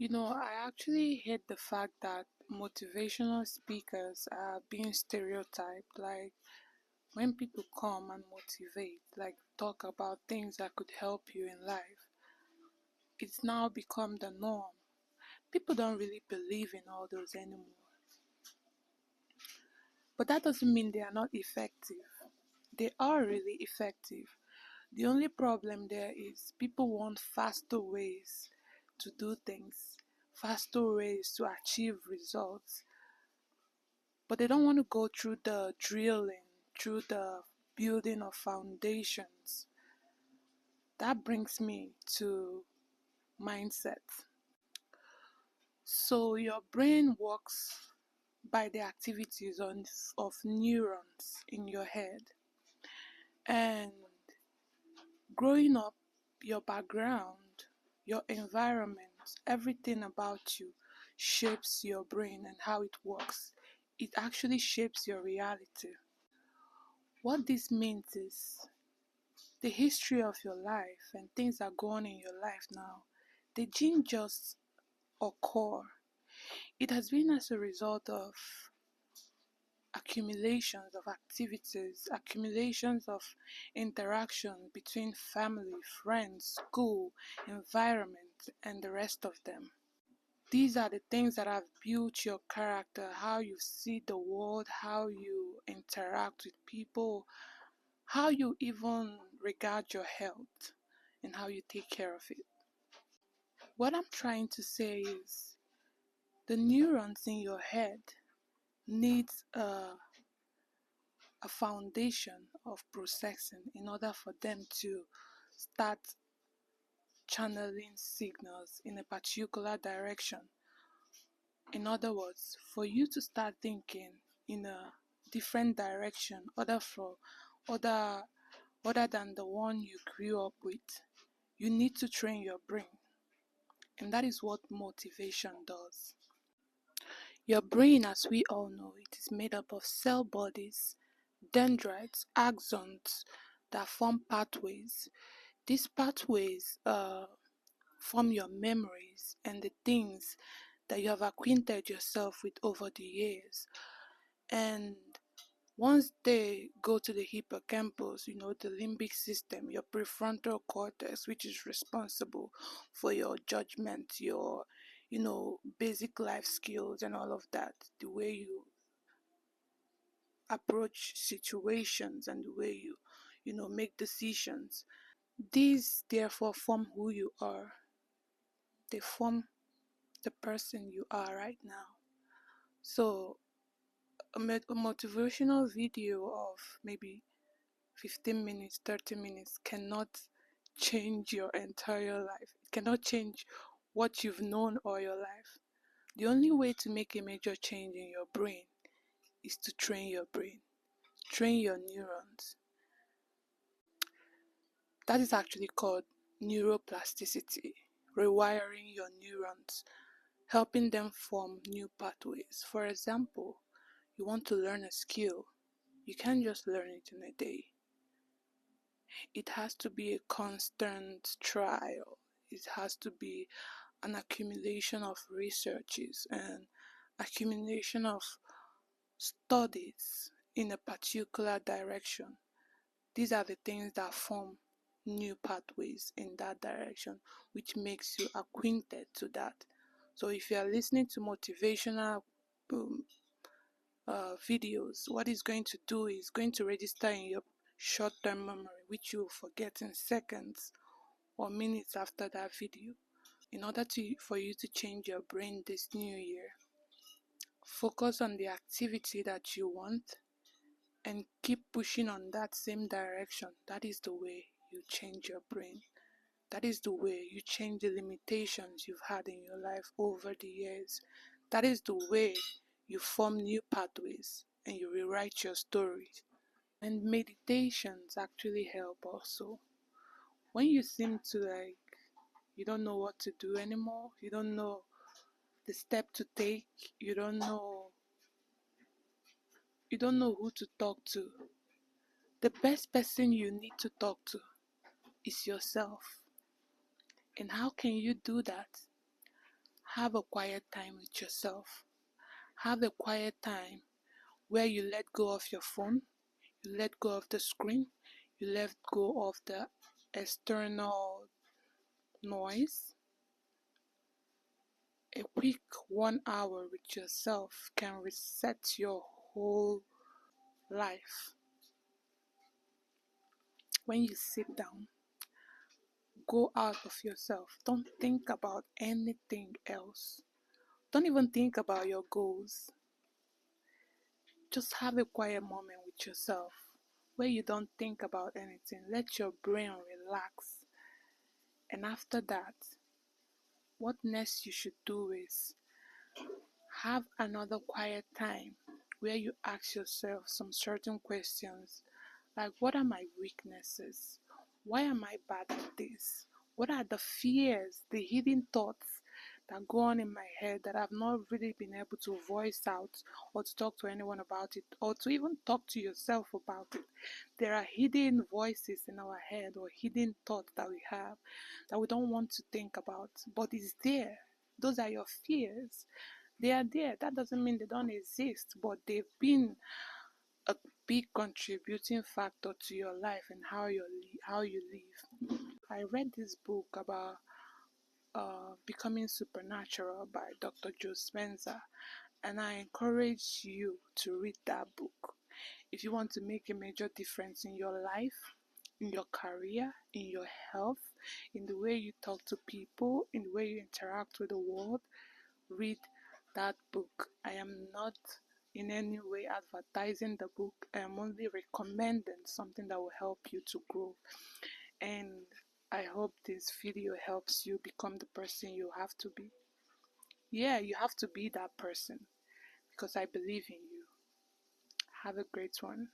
I actually hate the fact that motivational speakers are being stereotyped. Like, when people come and motivate, like, talk about things that could help you in life, it's now become the norm. People don't really believe in all those anymore. But that doesn't mean they are not effective. They are really effective. The only problem there is people want faster ways to do things, faster ways to achieve results. But they don't want to go through the drilling, through the building of foundations. That brings me to mindset. So your brain works by the activities of neurons in your head. And growing up, your background, your environment, everything about you shapes your brain and how it works. It actually shapes your reality. What this means is the history of your life and things that go on in your life now, they didn't just occur. It has been as a result of accumulations of activities, accumulations of interaction between family, friends, school, environment, and the rest of them. These are the things that have built your character, how you see the world, how you interact with people, how you even regard your health, and how you take care of it. What I'm trying to say is the neurons in your head needs a foundation of processing in order for them to start channeling signals in a particular direction. In other words, for you to start thinking in a different direction other other than the one you grew up with, you need to train your brain. And that is what motivation does. Your brain, as we all know, it is made up of cell bodies, dendrites, axons that form pathways. These pathways form your memories and the things that you have acquainted yourself with over the years. And once they go to the hippocampus, the limbic system, your prefrontal cortex, which is responsible for your judgment, your, basic life skills and all of that, the way you approach situations and the way you make decisions. These therefore form who you are. They form the person you are right now. So a motivational video of maybe 15 minutes, 30 minutes cannot change your entire life. It cannot change what you've known all your life. The only way to make a major change in your brain is to train your brain, train your neurons. That is actually called neuroplasticity, rewiring your neurons, helping them form new pathways. For example, you want to learn a skill, you can't just learn it in a day. It has to be a constant trial. It has to be an accumulation of researches and accumulation of studies in a particular direction. These are the things that form new pathways in that direction, which makes you acquainted to that. So if you are listening to motivational videos, what it's going to do is going to register in your short-term memory, which you will forget in seconds or minutes after that video. In order for you to change your brain this new year, focus on the activity that you want and keep pushing on that same direction. That is the way you change your brain. That is the way you change the limitations you've had in your life over the years. That is the way you form new pathways and you rewrite your stories. And meditations actually help also. When you seem to you don't know what to do anymore, you don't know the step to take, you don't know who to talk to, the best person you need to talk to is yourself. And how can you do that? Have a quiet time with yourself. Have a quiet time where you let go of your phone, you let go of the screen, you let go of the external noise. A quick 1 hour with yourself can reset your whole life. When you sit down, go out of yourself. Don't think about anything else. Don't even think about your goals. Just have a quiet moment with yourself where you don't think about anything. Let your brain relax. And after that, what next you should do is have another quiet time where you ask yourself some certain questions like, what are my weaknesses? Why am I bad at this? What are the fears, the hidden thoughts that go on in my head that I've not really been able to voice out or to talk to anyone about it or to even talk to yourself about it? There are hidden voices in our head or hidden thoughts that we have that we don't want to think about, but it's there. Those are your fears. They are there. That doesn't mean they don't exist, but they've been a big contributing factor to your life and how you live. I read this book about Becoming Supernatural by Dr. Joe Spencer, and I encourage you to read that book. If you want to make a major difference in your life, in your career, in your health, in the way you talk to people, in the way you interact with the world, read that book. I am not in any way advertising the book. I am only recommending something that will help you to grow. And I hope this video helps you become the person you have to be. Yeah, you have to be that person because I believe in you. Have a great one.